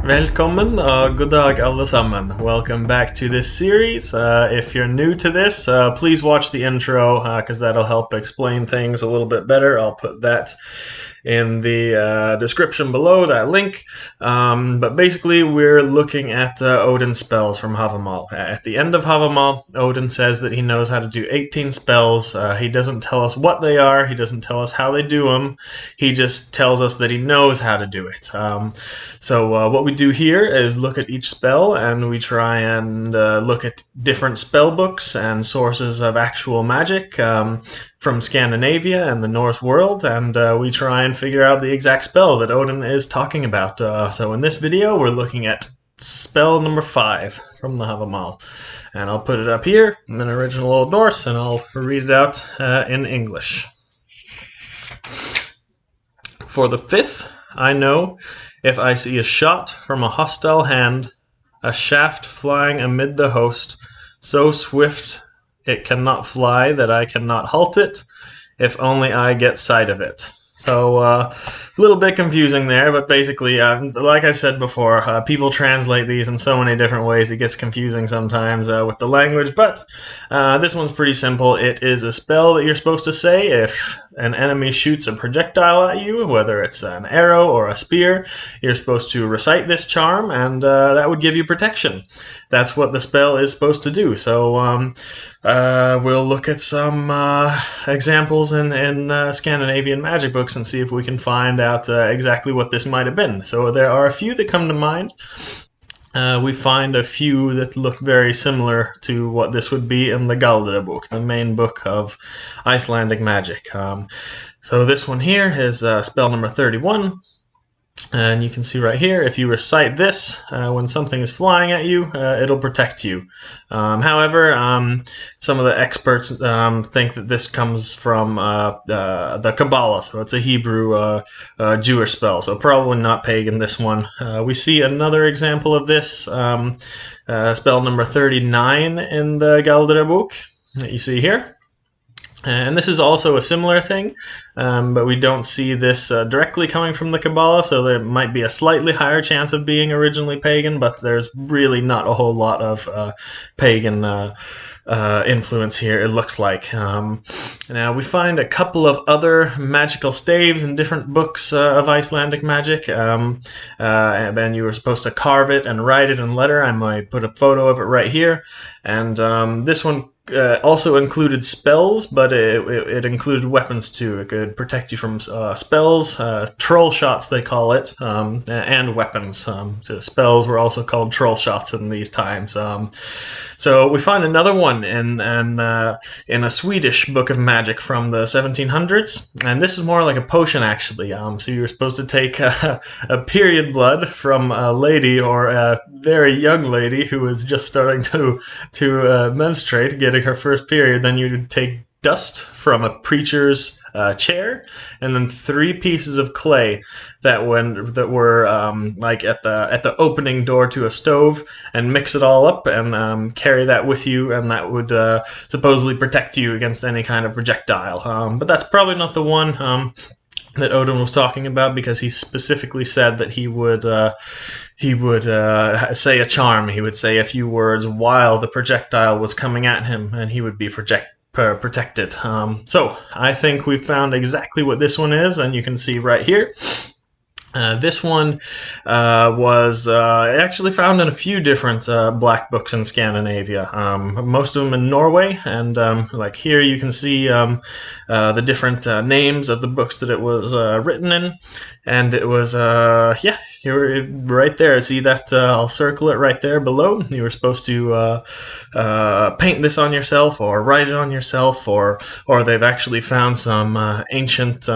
Velkommen og god dag alle sammen. Welcome back to this series. If you're new to this, please watch the intro because that'll help explain things a little bit better. I'll put that in the description below, that link. But basically, we're looking at Odin's spells from Havamal. At the end of Havamal, Odin says that he knows how to do 18 spells. He doesn't tell us what they are. He doesn't tell us how they do them. He just tells us that he knows how to do it. So what we do here is look at each spell, and we try and look at different spell books and sources of actual magic from Scandinavia and the Norse world, and we try and figure out the exact spell that Odin is talking about. So in this video, we're looking at spell number 5 from the Havamal. And I'll put it up here in original Old Norse, and I'll read it out in English. For the 5th, I know, if I see a shot from a hostile hand, a shaft flying amid the host, so swift it cannot fly that I cannot halt it, if only I get sight of it. So a little bit confusing there, but basically, like I said before, people translate these in so many different ways, it gets confusing sometimes with the language, but this one's pretty simple. It is a spell that you're supposed to say if an enemy shoots a projectile at you, whether it's an arrow or a spear. You're supposed to recite this charm, and that would give you protection. That's what the spell is supposed to do. So we'll look at some examples in Scandinavian magic books and see if we can find out exactly what this might have been. So there are a few that come to mind. We find a few that look very similar to what this would be in the Galdra-book, the main book of Icelandic magic. So this one here is spell number 31. And you can see right here, if you recite this, when something is flying at you, it'll protect you. However, some of the experts think that this comes from the Kabbalah, so it's a Hebrew Jewish spell, so probably not pagan, this one. We see another example of this, spell number 39 in the Galdra-book that you see here. And this is also a similar thing, but we don't see this directly coming from the Kabbalah, so there might be a slightly higher chance of being originally pagan, but there's really not a whole lot of pagan influence here, it looks like. Now, we find a couple of other magical staves in different books of Icelandic magic, and you were supposed to carve it and write it in letter. I might put a photo of it right here, and this one also included spells, but it included weapons too. It could protect you from spells, troll shots they call it, and weapons. So spells were also called troll shots in these times. So we find another one in a Swedish book of magic from the 1700s, and this is more like a potion actually. So you were supposed to take a period blood from a lady or a very young lady who was just starting to menstruate, getting her first period. Then you would take dust from a preacher's chair, and then 3 pieces of clay that were like at the opening door to a stove, and mix it all up and carry that with you, and that would supposedly protect you against any kind of projectile. But that's probably not the one that Odin was talking about, because he specifically said that he would say a charm. He would say a few words while the projectile was coming at him, and he would be protected. So I think we found exactly what this one is, and you can see right here. This one was actually found in a few different black books in Scandinavia, most of them in Norway, and like here you can see the different names of the books that it was written in, and it was, yeah, you're right there. See that? I'll circle it right there below. You were supposed to paint this on yourself or write it on yourself, or they've actually found some ancient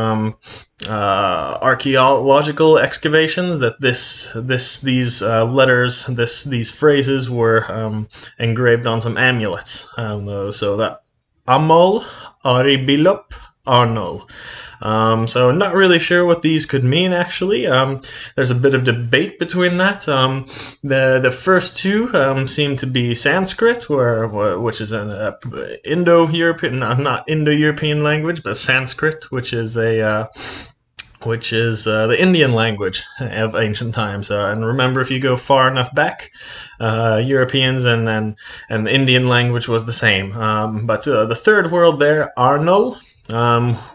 archaeological excavations that these letters, these phrases were engraved on some amulets. So that Amol Aribilop Arnol. So not really sure what these could mean actually. There's a bit of debate between that. The first two seem to be Sanskrit, which is an Indo-European, not Indo-European language, but Sanskrit, which is a which is the Indian language of ancient times. And remember, if you go far enough back, Europeans and the Indian language was the same. But the third word there, Arnol,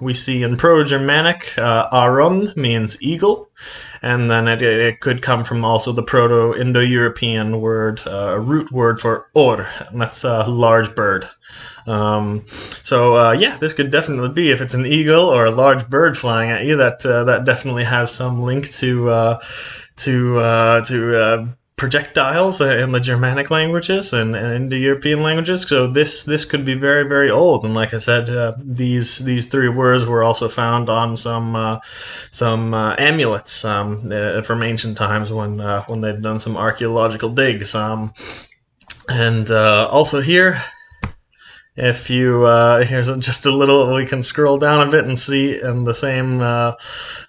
we see in Proto-Germanic, Aron means eagle, and then it could come from also the Proto-Indo-European word, root word for or, and that's a large bird. Yeah, this could definitely be, if it's an eagle or a large bird flying at you, that definitely has some link to projectiles in the Germanic languages and Indo-European languages. So this could be very, very old. And like I said, these three words were also found on some amulets from ancient times when they've done some archaeological digs. And also here, if you here's just a little, we can scroll down a bit and see in the same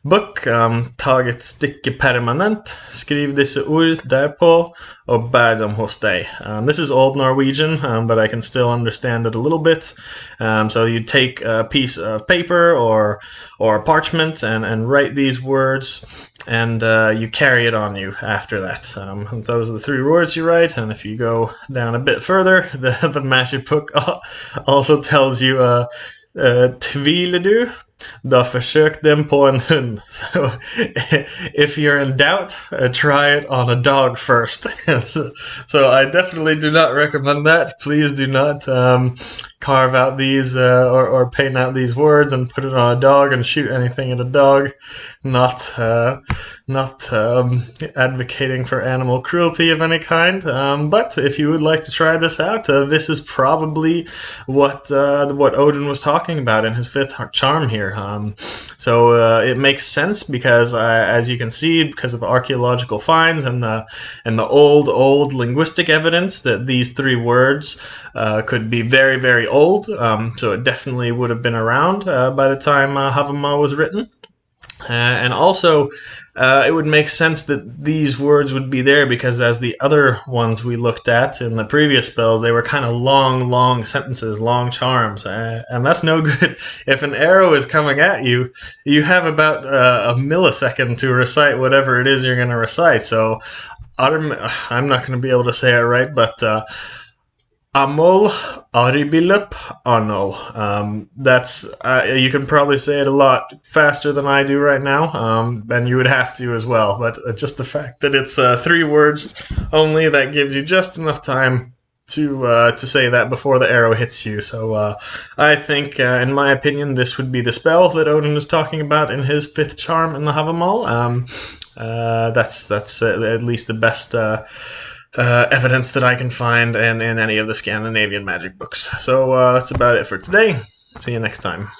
book, tag ett stycke permanent, skriv dessa ord därpå och bär dem hos dig. This is Old Norwegian, but I can still understand it a little bit. So you take a piece of paper or parchment and write these words, and you carry it on you after that. Those are the three words you write, and if you go down a bit further, the magic book also tells you tviler du, då försök den på en hund. So if you're in doubt, try it on a dog first. So I definitely do not recommend that. Please do not carve out these or paint out these words and put it on a dog and shoot anything at a dog. Not advocating for animal cruelty of any kind. But if you would like to try this out, this is probably what Odin was talking about in his fifth charm here. So it makes sense because, as you can see, because of archaeological finds and the old linguistic evidence, that these three words could be very, very old. So it definitely would have been around by the time Havamal was written. And also, it would make sense that these words would be there because, as the other ones we looked at in the previous spells, they were kind of long sentences, long charms, and that's no good. If an arrow is coming at you, you have about a millisecond to recite whatever it is you're going to recite. So I'm not going to be able to say it right, but Amol Aribilup Arnol. That's you can probably say it a lot faster than I do right now, and you would have to as well. But just the fact that it's three words only, that gives you just enough time to say that before the arrow hits you. So I think, in my opinion, this would be the spell that Odin was talking about in his fifth charm in the Havamal. That's at least the best evidence that I can find in any of the Scandinavian magic books. So that's about it for today. See you next time.